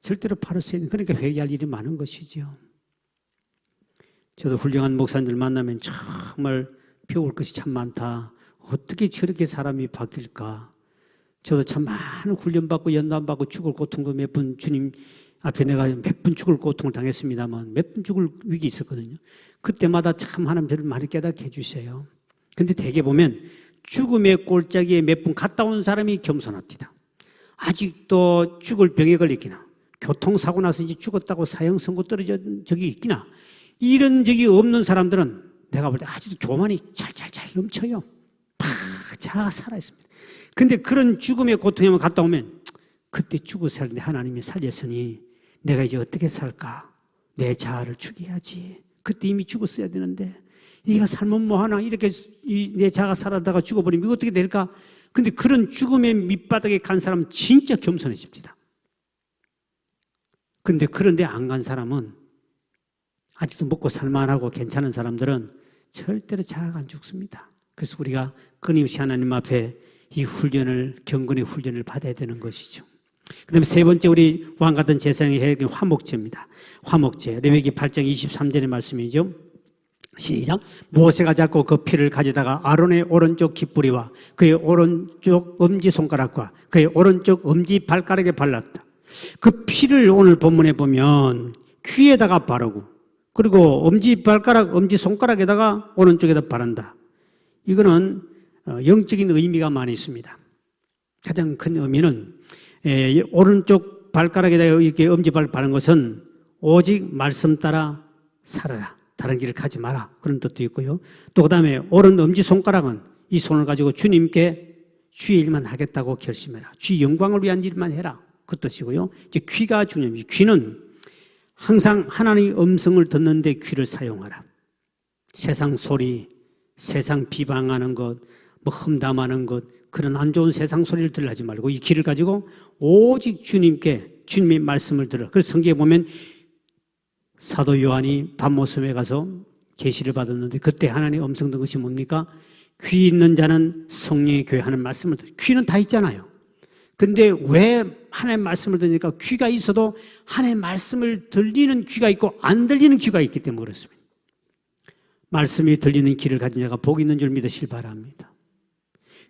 절대로 바로 서 있는 그러니까 회개할 일이 많은 것이죠. 저도 훌륭한 목사님들 만나면 정말 배울 것이 참 많다. 어떻게 저렇게 사람이 바뀔까? 저도 참 많은 훈련받고 연단받고 죽을 고통도 몇 번 주님 앞에 내가 몇 번 죽을 고통을 당했습니다만 몇 번 죽을 위기 있었거든요. 그때마다 참 하나님 저를 많이 깨닫게 해주세요. 근데 대개 보면 죽음의 골짜기에 몇 번 갔다 온 사람이 겸손합니다. 아직도 죽을 병에 걸렸기나, 교통사고 나서 이제 죽었다고 사형 선고 떨어진 적이 있기나, 이런 적이 없는 사람들은 내가 볼 때 아직도 교만이 잘 넘쳐요. 잘 살아있습니다. 근데 그런 죽음의 고통에만 갔다 오면 그때 죽어서 살는데 하나님이 살렸으니 내가 이제 어떻게 살까? 내 자아를 죽여야지. 그때 이미 죽었어야 되는데 이가 살면 뭐하나, 이렇게 내 자아가 살아다가 죽어버리면 이거 어떻게 될까? 근데 그런 죽음의 밑바닥에 간 사람은 진짜 겸손해집니다. 근데 그런데 안 간 사람은, 아직도 먹고 살만하고 괜찮은 사람들은 절대로 자아가 안 죽습니다. 그래서 우리가 끊임없이 하나님 앞에 이 훈련을, 경건의 훈련을 받아야 되는 것이죠. 그 다음에 세 번째, 우리 왕 같은 제사장이 해야 되는 화목제입니다. 화목제, 레위기 8장 23절의 말씀이죠. 시작. 모세가 잡고 그 피를 가져다가 아론의 오른쪽 깃뿌리와 그의 오른쪽 엄지손가락과 그의 오른쪽 엄지발가락에 발랐다. 그 피를 오늘 본문에 보면 귀에다가 바르고, 그리고 엄지발가락, 엄지손가락에다가 오른쪽에다 바른다. 이거는 영적인 의미가 많이 있습니다. 가장 큰 의미는 오른쪽 발가락에다가 이렇게 엄지발 바른 것은 오직 말씀 따라 살아라, 다른 길을 가지 마라, 그런 뜻도 있고요. 또 그 다음에 오른 엄지손가락은 이 손을 가지고 주님께 주의 일만 하겠다고 결심해라, 주의 영광을 위한 일만 해라, 그 뜻이고요. 이제 귀가 중요합니다. 귀는 항상 하나님의 음성을 듣는데 귀를 사용하라. 세상 소리, 세상 비방하는 것, 뭐 험담하는 것, 그런 안 좋은 세상 소리를 들으지 말고 이 귀를 가지고 오직 주님께, 주님의 말씀을 들어. 그래서 성경에 보면 사도 요한이 밤모섬에 가서 계시를 받았는데 그때 하나님의 음성 듣는 것이 뭡니까? 귀 있는 자는 성령의 교회 하는 말씀을 들어. 귀는 다 있잖아요. 근데 왜 하나님의 말씀을 들으니까? 귀가 있어도 하나님의 말씀을 들리는 귀가 있고 안 들리는 귀가 있기 때문에 그렇습니다. 말씀이 들리는 귀를 가진 자가 복이 있는 줄 믿으시길 바랍니다.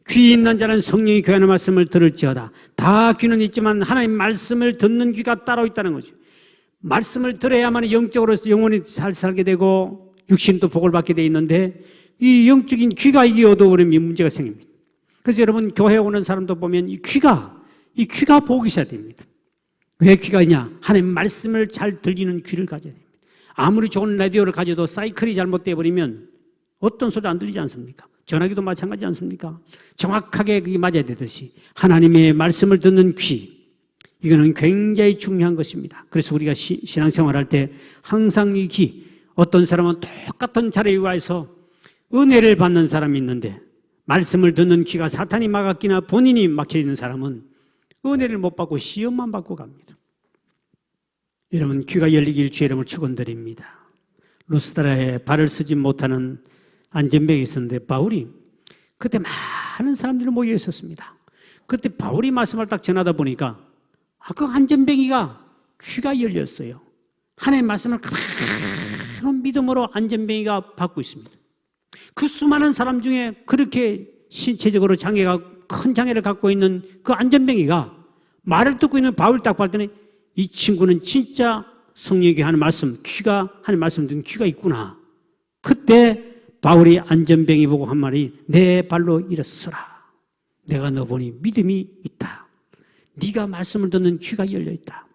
귀 있는 자는 성령이 교회하는 말씀을 들을지어다. 다 귀는 있지만 하나님 말씀을 듣는 귀가 따로 있다는 거죠. 말씀을 들어야만 영적으로 영혼이 잘 살게 되고 육신도 복을 받게 돼 있는데 이 영적인 귀가 이게 어두워버리면 문제가 생깁니다. 그래서 여러분 교회에 오는 사람도 보면 이 귀가 복이 있어야 됩니다. 왜 귀가 있냐? 하나님 말씀을 잘 들리는 귀를 가져야 됩니다. 아무리 좋은 라디오를 가져도 사이클이 잘못되어 버리면 어떤 소리도 안 들리지 않습니까? 전화기도 마찬가지지 않습니까? 정확하게 그게 맞아야 되듯이 하나님의 말씀을 듣는 귀, 이거는 굉장히 중요한 것입니다. 그래서 우리가 신앙생활할 때 항상 이 귀, 어떤 사람은 똑같은 자리에 와서 은혜를 받는 사람이 있는데 말씀을 듣는 귀가 사탄이 막았기나 본인이 막혀있는 사람은 은혜를 못 받고 시험만 받고 갑니다. 여러분 귀가 열리길 주의 이름을 축원드립니다. 루스드라에 발을 쓰지 못하는 안전병이 있었는데 바울이 그때 많은 사람들이 모여 있었습니다. 그때 바울이 말씀을 딱 전하다 보니까 그 안전병이가 귀가 열렸어요. 하나님의 말씀을 그런 믿음으로 안전병이가 받고 있습니다. 그 수많은 사람 중에 그렇게 신체적으로 장애가 큰 장애를 갖고 있는 그 안전병이가 말을 듣고 있는 바울을 딱 봤더니 이 친구는 진짜 성령에게 하는 말씀, 귀가 하는 말씀 듣는 귀가 있구나. 그때 바울이 안전병이 보고 한 말이 내 발로 일어서라. 내가 너 보니 믿음이 있다. 네가 말씀을 듣는 귀가 열려 있다.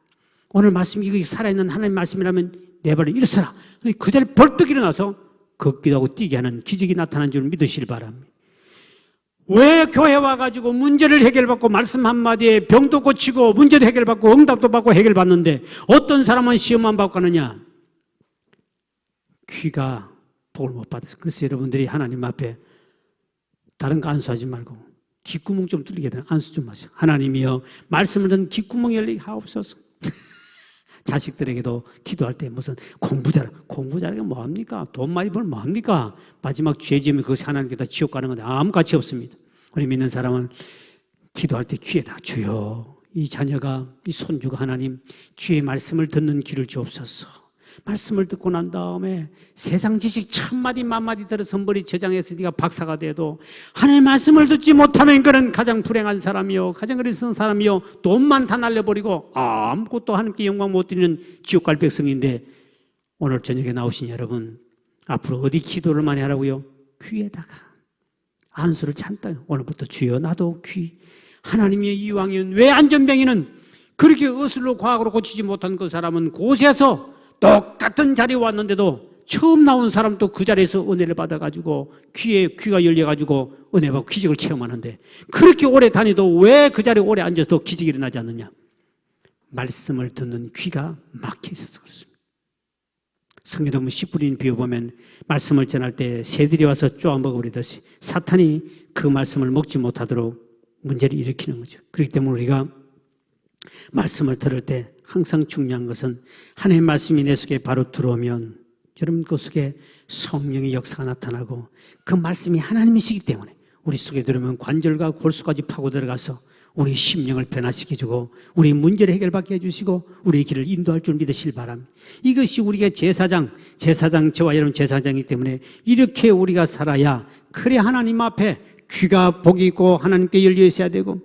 오늘 말씀 이거 살아있는 하나님의 말씀이라면 내 발로 일어서라. 그 자리에 벌떡 일어나서 걷기도 하고 뛰게 하는 기적이 나타난 줄 믿으시길 바랍니다. 왜 교회 와가지고 문제를 해결받고 말씀 한마디에 병도 고치고 문제도 해결받고 응답도 받고 해결받는데 어떤 사람은 시험만 받고 가느냐? 귀가 복을 못 받았어요. 그래서 여러분들이 하나님 앞에 다른 거 안수하지 말고 귓구멍 좀 뚫리게 되는 안수 좀 하세요. 하나님이여 말씀을 듣는 귓구멍 열리게 하옵소서. 자식들에게도 기도할 때 무슨 공부 잘하게 뭐합니까? 돈 많이 벌면 뭐합니까? 마지막 죄 지으면 그것이 하나님께다 지옥 가는 건데 아무 가치 없습니다. 우리 믿는 사람은 기도할 때 귀에다 주여 이 자녀가 이 손주가 하나님 주의 말씀을 듣는 귀를 주옵소서. 말씀을 듣고 난 다음에 세상 지식 천마디 만마디 들어 선벌이 저장해서 네가 박사가 돼도 하나님의 말씀을 듣지 못하면 그는 가장 불행한 사람이요 가장 어리석은 사람이요 돈만 다 날려버리고 아무것도 하나님께 영광 못 드리는 지옥 갈 백성인데 오늘 저녁에 나오신 여러분 앞으로 어디 기도를 많이 하라고요? 귀에다가 안수를 잔다. 오늘부터 주여 나도 귀 하나님의 이왕이면 왜 안전병이는 그렇게 어슬로 과학으로 고치지 못한 그 사람은 곳에서 똑같은 자리에 왔는데도 처음 나온 사람도 그 자리에서 은혜를 받아가지고 귀가 열려가지고 은혜 받고 기적을 체험하는데 그렇게 오래 다니도 왜 그 자리에 오래 앉아서 기적이 일어나지 않느냐? 말씀을 듣는 귀가 막혀 있어서 그렇습니다. 성경도문 10분인 비워보면 말씀을 전할 때 새들이 와서 쪼아 먹어버리듯이 사탄이 그 말씀을 먹지 못하도록 문제를 일으키는 거죠. 그렇기 때문에 우리가 말씀을 들을 때 항상 중요한 것은 하나님의 말씀이 내 속에 바로 들어오면 여러분 그 속에 성령의 역사가 나타나고 그 말씀이 하나님이시기 때문에 우리 속에 들어오면 관절과 골수까지 파고 들어가서 우리 심령을 변화시켜주고 우리 문제를 해결받게 해주시고 우리의 길을 인도할 줄 믿으시길 바랍니다. 이것이 우리가 제사장 저와 여러분 제사장이기 때문에 이렇게 우리가 살아야 그래 하나님 앞에 귀가 복이 있고 하나님께 열려 있어야 되고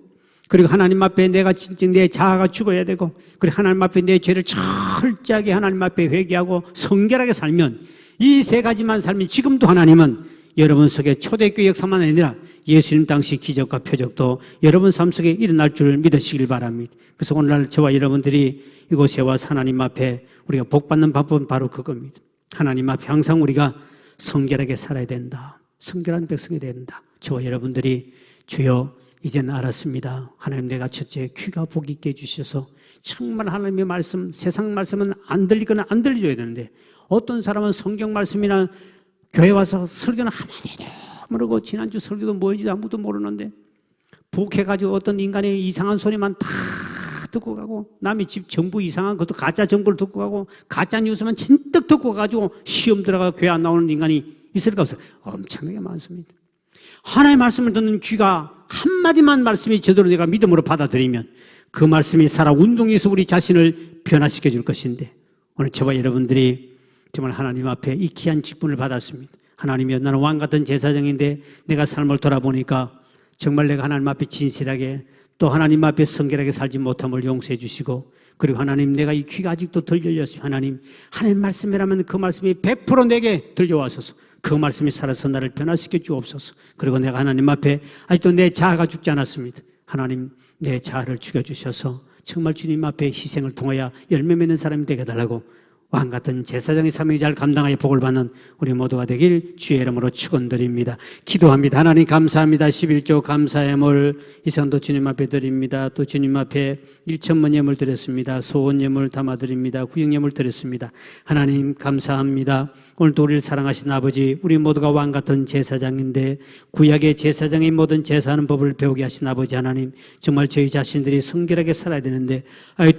그리고 하나님 앞에 내가 진정 내 자아가 죽어야 되고 그리고 하나님 앞에 내 죄를 철저하게 하나님 앞에 회개하고 성결하게 살면 이 세 가지만 살면 지금도 하나님은 여러분 속에 초대교회 역사만 아니라 예수님 당시 기적과 표적도 여러분 삶 속에 일어날 줄 믿으시길 바랍니다. 그래서 오늘날 저와 여러분들이 이곳에 와서 하나님 앞에 우리가 복받는 방법은 바로 그겁니다. 하나님 앞에 항상 우리가 성결하게 살아야 된다. 성결한 백성이 된다. 저와 여러분들이 주여 이제는 알았습니다. 하나님 내가 첫째 귀가 복 있게 해주셔서 정말 하나님의 말씀 세상 말씀은 안 들리거나 안 들려줘야 되는데 어떤 사람은 성경 말씀이나 교회 와서 설교는 한마디도 모르고 지난주 설교도 뭐인지 아무도 모르는데 북해가지고 어떤 인간의 이상한 소리만 다 듣고 가고 남의 집 정부 이상한 것도 가짜 정보를 듣고 가고 가짜 뉴스만 진득 듣고 가지고 시험 들어가 교회 안 나오는 인간이 있을까 없어? 엄청나게 많습니다. 하나님의 말씀을 듣는 귀가 한마디만 말씀이 제대로 내가 믿음으로 받아들이면 그 말씀이 살아 운동해서 우리 자신을 변화시켜 줄 것인데 오늘 저와 여러분들이 정말 하나님 앞에 이 귀한 직분을 받았습니다. 하나님이여 나는 왕같은 제사장인데 내가 삶을 돌아보니까 정말 내가 하나님 앞에 진실하게 또 하나님 앞에 성결하게 살지 못함을 용서해 주시고 그리고 하나님 내가 이 귀가 아직도 덜 열렸으면 하나님 말씀이라면 그 말씀이 100% 내게 들려와서서 그 말씀이 살아서 나를 변화시켜 주옵소서. 그리고 내가 하나님 앞에 아직도 내 자아가 죽지 않았습니다. 하나님 내 자아를 죽여주셔서 정말 주님 앞에 희생을 통하여 열매 맺는 사람이 되게 해달라고 왕같은 제사장의 사명이 잘 감당하여 복을 받는 우리 모두가 되길 주의 이름으로 축원드립니다. 기도합니다. 하나님 감사합니다. 11조 감사의 예물 이 시간도 주님 앞에 드립니다. 또 주님 앞에 1천만 예물 드렸습니다. 소원 예물 담아드립니다. 구역 예물 드렸습니다. 하나님 감사합니다. 오늘도 우리를 사랑하신 아버지 우리 모두가 왕같은 제사장인데 구약의 제사장의 모든 제사하는 법을 배우게 하신 아버지 하나님 정말 저희 자신들이 성결하게 살아야 되는데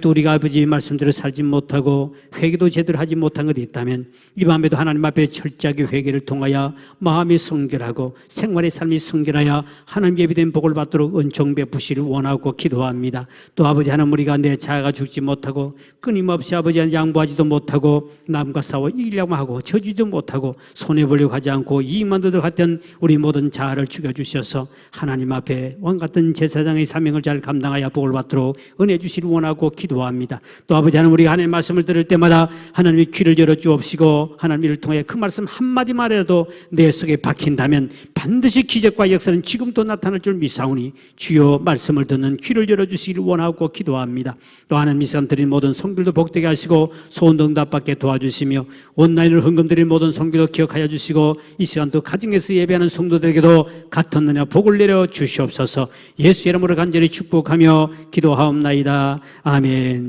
또 우리가 아버지의 말씀대로 살지 못하고 회개도 제대로 하지 못한 것이 있다면 이 밤에도 하나님 앞에 철저하게 회개를 통하여 마음이 성결하고 생활의 삶이 성결하여 하나님 예비된 복을 받도록 은총 베푸시를 원하고 기도합니다. 또 아버지 하나님 우리가 내 자아가 죽지 못하고 끊임없이 아버지한테 양보하지도 못하고 남과 싸워 이기려고 하고 저주지도 못하고 손해보려고 하지 않고 이익만 얻으려고 했던 우리 모든 자아를 죽여주셔서 하나님 앞에 왕같은 제사장의 사명을 잘 감당하여 복을 받도록 은혜 주시를 원하고 기도합니다. 또 아버지 하나님 우리가 하나님의 말씀을 들을 때마다 하나님의 귀를 열어 주옵시고 하나님 이를 통해 그 말씀 한마디 말이라도 내 속에 박힌다면 반드시 기적과 역사는 지금도 나타날 줄 믿사오니 주여 말씀을 듣는 귀를 열어주시기를 원하고 기도합니다. 또 하나님 이 시간 드린 모든 성결도 복되게 하시고 소원도 응답받게 도와주시며 온라인으로 헌금 드린 모든 성결도 기억하여 주시고 이 시간도 가정에서 예배하는 성도들에게도 같은 은혜와 복을 내려 주시옵소서. 예수 이름으로 간절히 축복하며 기도하옵나이다. 아멘.